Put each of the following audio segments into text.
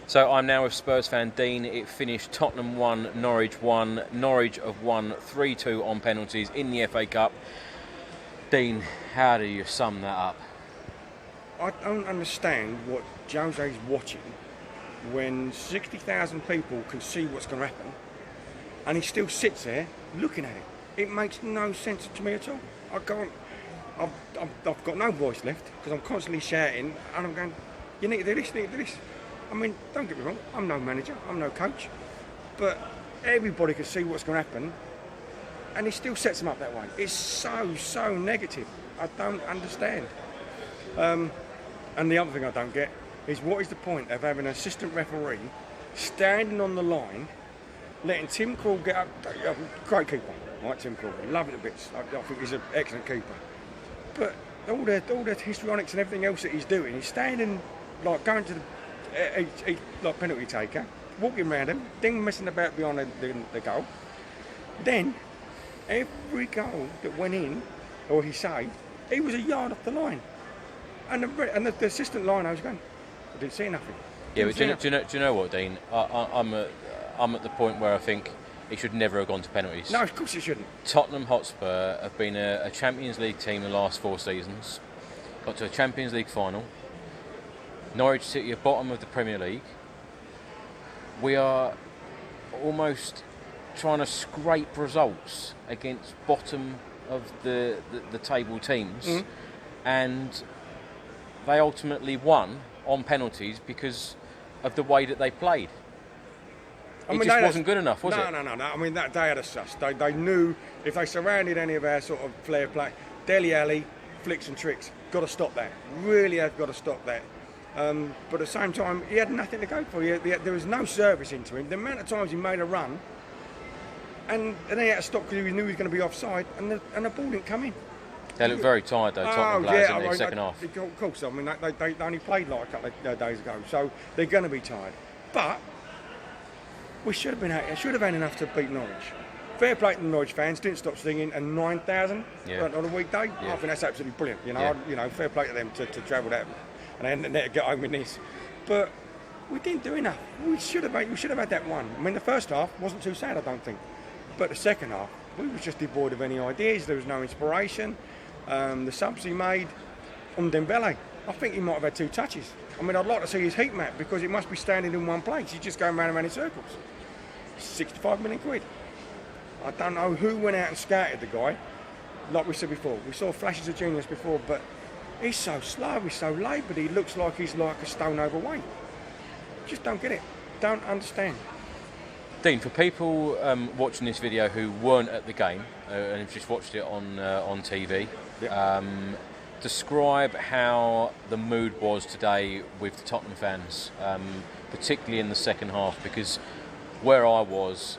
So I'm now with Spurs fan Dean. It finished Tottenham 1, Norwich 1. Norwich have won 3-2 on penalties in the FA Cup. Dean, how do you sum that up? I don't understand what Jose's watching when 60,000 people can see what's going to happen and he still sits there looking at it. It makes no sense to me at all. I can't. I've got no voice left because I'm constantly shouting and I'm going, you need to do this, you need to do this. I mean, don't get me wrong, I'm no manager, I'm no coach, but everybody can see what's going to happen and he still sets them up that way. It's so negative. I don't understand. And the other thing I don't get is what is the point of having an assistant referee standing on the line, letting Tim Krul get up, great keeper, right, Tim Krul, love it to bits, I think he's an excellent keeper. But all the histrionics and everything else that he's doing, he's standing, like going to the like penalty taker, walking around him, then messing about behind the goal. Then, every goal that went in, or he saved, he was a yard off the line. And the assistant line, I was going, I didn't see nothing. Yeah, but do you know what, Dean? I'm at the point where I think it should never have gone to penalties. No, of course it shouldn't. Tottenham Hotspur have been a Champions League team the last 4 seasons, got to a Champions League final. Norwich City are bottom of the Premier League. We are almost trying to scrape results against bottom of the table teams, and they ultimately won on penalties because of the way that they played. It just wasn't good enough, was it? No. I mean, they had us sussed. They knew if they surrounded any of our sort of flair play, Dele Alli, flicks and tricks, got to stop that. Really have got to stop that. But at the same time, he had nothing to go for. There was no service into him. The amount of times he made a run, and then he had to stop because he knew he was going to be offside, and the ball didn't come in. They looked very tired, though, Tottenham players in the second half. Of course, I mean, they only played like a couple of days ago, so they're going to be tired. But we should have had enough to beat Norwich. Fair play to the Norwich fans, didn't stop singing, and 9,000 on a weekday. Yeah. I think that's absolutely brilliant. Fair play to them to travel that and then to get home with this. But we didn't do enough. We should have had that one. I mean, the first half wasn't too sad, I don't think. But the second half, we were just devoid of any ideas. There was no inspiration. The subs he made on Dembele, I think he might have had 2 touches. I mean, I'd like to see his heat map because it must be standing in one place. He's just going round and round in circles. 65 million quid. I don't know who went out and scouted the guy. Like we said before, we saw flashes of genius before, but he's so slow, he's so laboured, he looks like he's like a stone overweight. Just don't get it. Don't understand. Dean, for people watching this video who weren't at the game and have just watched it on TV, describe how the mood was today with the Tottenham fans, particularly in the second half, because where I was,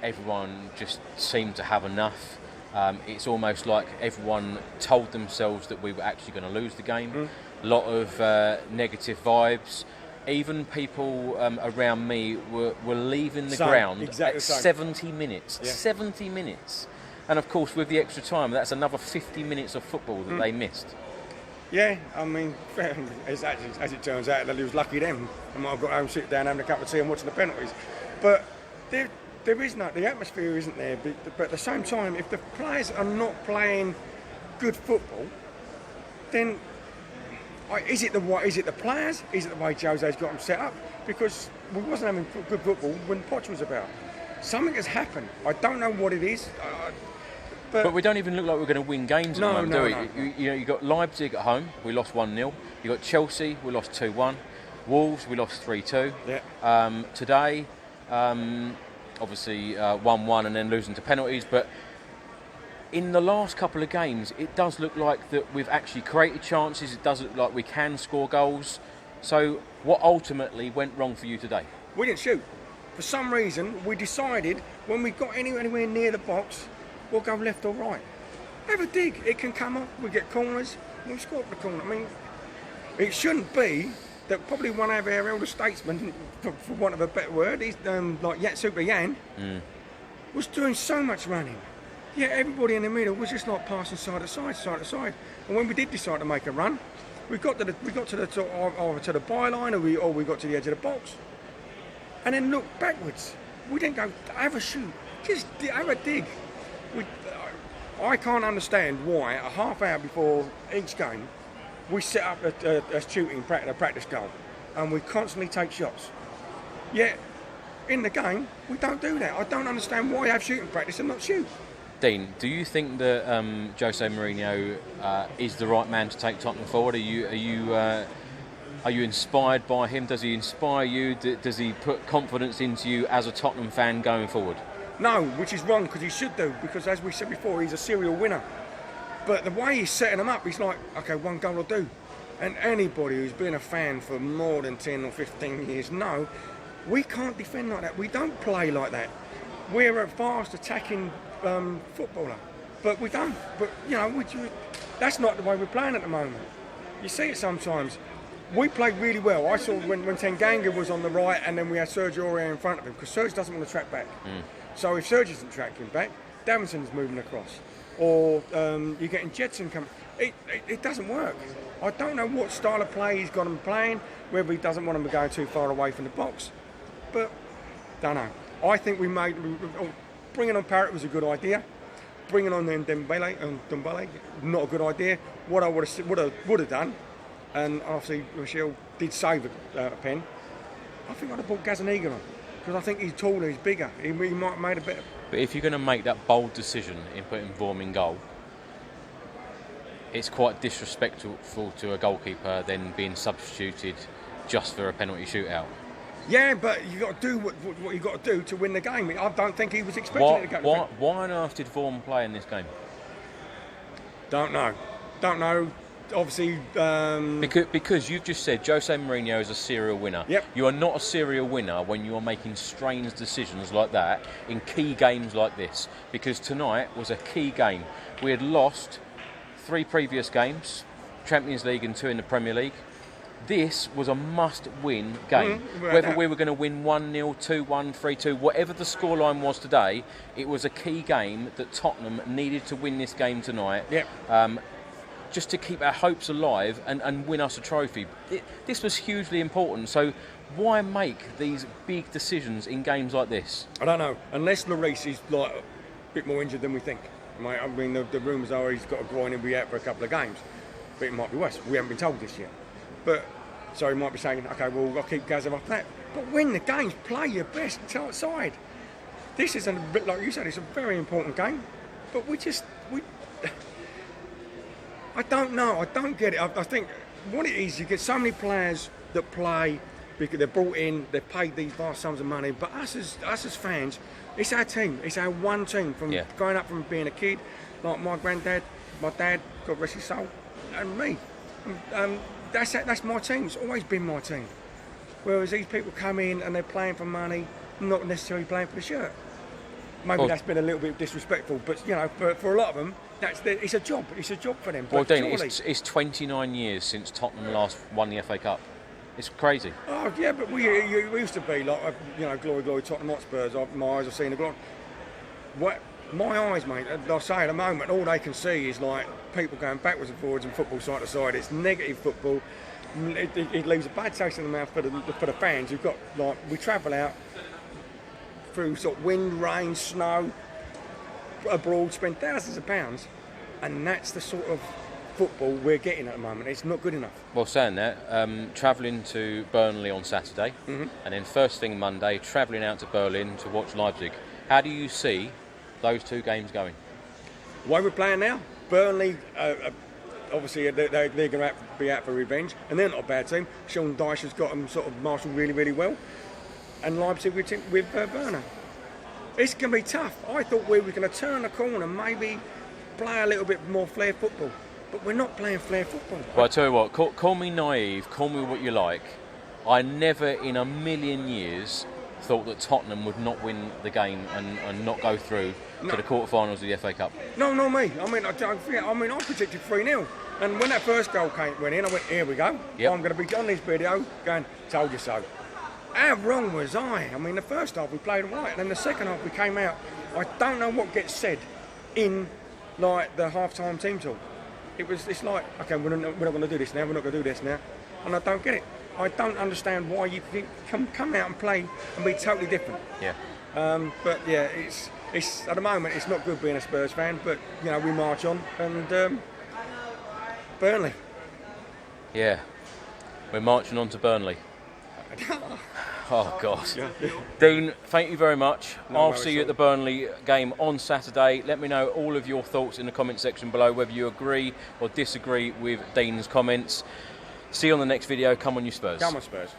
everyone just seemed to have enough. It's almost like everyone told themselves that we were actually going to lose the game. A lot of negative vibes. Even people around me were leaving the ground at 70 minutes. Yeah. 70 minutes. And of course, with the extra time, that's another 50 minutes of football that they missed. Yeah, I mean, as it turns out, it was lucky them. I might have got home, sit down, having a cup of tea and watching the penalties. But there is no, the atmosphere isn't there. But at the same time, if the players are not playing good football, then is it the players? Is it the way Jose's got them set up? Because we wasn't having good football when Poch was about. Something has happened. I don't know what it is. But we don't even look like we're going to win games at the moment, do we? No. You got Leipzig at home, we lost 1-0. You got Chelsea, we lost 2-1. Wolves, we lost 3-2. Yeah. Today, obviously 1-1 and then losing to penalties. But in the last couple of games, it does look like that we've actually created chances. It does look like we can score goals. So what ultimately went wrong for you today? We didn't shoot. For some reason, we decided when we got anywhere near the box, we'll go left or right. Have a dig. It can come up. We get corners. We score up the corner. I mean, it shouldn't be that probably one of our elder statesmen, for want of a better word, he's like Super Yan, was doing so much running. Yeah, everybody in the middle was just like passing side to side. And when we did decide to make a run, We got to the to the byline, or we got to the edge of the box, and then look backwards. We didn't go have a shoot, just have a dig. I can't understand why a half hour before each game we set up a shooting practice goal, and we constantly take shots. Yet in the game we don't do that. I don't understand why we have shooting practice and not shoot. Dean, do you think that Jose Mourinho is the right man to take Tottenham forward? Are you inspired by him? Does he inspire you? Does he put confidence into you as a Tottenham fan going forward? No, which is wrong, because he should do, because as we said before, he's a serial winner. But the way he's setting them up, he's like, okay, one goal will do. And anybody who's been a fan for more than 10 or 15 years know, we can't defend like that. We don't play like that. We're a fast attacking footballer, but we don't. But, you know, that's not the way we're playing at the moment. You see it sometimes. We played really well. I saw when Tanganga was on the right, and then we had Sergio Aurier in front of him, because Sergio doesn't want to track back. So if Sergio isn't tracking back, Davinson's moving across, or you're getting Jetson coming. It doesn't work. I don't know what style of play he's got him playing, whether he doesn't want them to go too far away from the box, but don't know. I think bringing on Parrott was a good idea. Bringing on Dembele, not a good idea. What I would have done, and obviously Michelle did save a pen, I think I'd have brought Gazaniga on, because I think he's taller, he's bigger. He might have made a better. But if you're going to make that bold decision in putting Vorm in goal, it's quite disrespectful to a goalkeeper then being substituted just for a penalty shootout. Yeah, but you got to do what you got to do to win the game. I don't think he was expecting it to go. Why on earth did Vorm play in this game? Don't know. Obviously, because you've just said Jose Mourinho is a serial winner. Yep. You are not a serial winner when you are making strange decisions like that in key games like this. Because tonight was a key game. We had lost 3 previous games, Champions League and 2 in the Premier League. This was a must-win game. Whether we were going to win 1-0, 2-1, 3-2, whatever the scoreline was today, it was a key game that Tottenham needed to win this game tonight. Yep. Just to keep our hopes alive and win us a trophy. This was hugely important. So why make these big decisions in games like this? I don't know. Unless Lloris is like a bit more injured than we think. I mean, the rumours are he's got a groin and be out for a couple of games. But it might be worse. We haven't been told this yet. But so he might be saying, okay, well, I'll keep Gaza off that. But win the games, play your best side. This is a bit like you said, it's a very important game. But I don't know. I don't get it. I think what it is, you get so many players that play because they're brought in, they're paid these vast sums of money. But us as fans, it's our team. It's our one team. From growing up from being a kid, like my granddad, my dad, God rest his soul, and me. That's my team. It's always been my team. Whereas these people come in and they're playing for money, not necessarily playing for the shirt. Maybe that's been a little bit disrespectful, but you know, for a lot of them, it's a job. It's a job for them. Well, Dean, it's 29 years since Tottenham last won the FA Cup. It's crazy. Oh yeah, but we used to be like, you know, glory Tottenham Hotspurs. My eyes have seen the glory. My eyes, mate. I say at the moment, all they can see is like people going backwards and forwards and football side to side. It's negative football. It leaves a bad taste in the mouth for the fans who've got like we travel out through sort of wind, rain, snow, abroad, spend thousands of pounds, and that's the sort of football we're getting at the moment. It's not good enough. Well, saying that, travelling to Burnley on Saturday, and then first thing Monday, travelling out to Berlin to watch Leipzig. How do you see those 2 games going? The way we're playing now, Burnley, obviously they're going to be out for revenge, and they're not a bad team. Sean Dyche has got them sort of marshalled really, really well. And Leipzig with Werner. It's going to be tough. I thought we were going to turn the corner and maybe play a little bit more flair football. But we're not playing flair football. Well, I tell you what, call me naive, call me what you like. I never in a million years thought that Tottenham would not win the game and not go through to the quarterfinals of the FA Cup. No, not me. I predicted 3-0. And when that first goal went in, I went, here we go. Yep. I'm going to be on this video going, told you so. How wrong was I? I mean, the first half we played all right, and then the second half we came out. I don't know what gets said in like the half-time team talk. It's like, okay, we're not going to do this now. We're not going to do this now, and I don't get it. I don't understand why you can come out and play and be totally different. Yeah. But yeah, it's at the moment it's not good being a Spurs fan, but you know we march on and Burnley. Yeah, we're marching on to Burnley. Oh God. Dean, thank you very much. I'll see you at the Burnley game on Saturday. Let me know all of your thoughts in the comment section below, whether you agree or disagree with Dean's comments. See you on the next video. Come on, you Spurs. Come on, Spurs.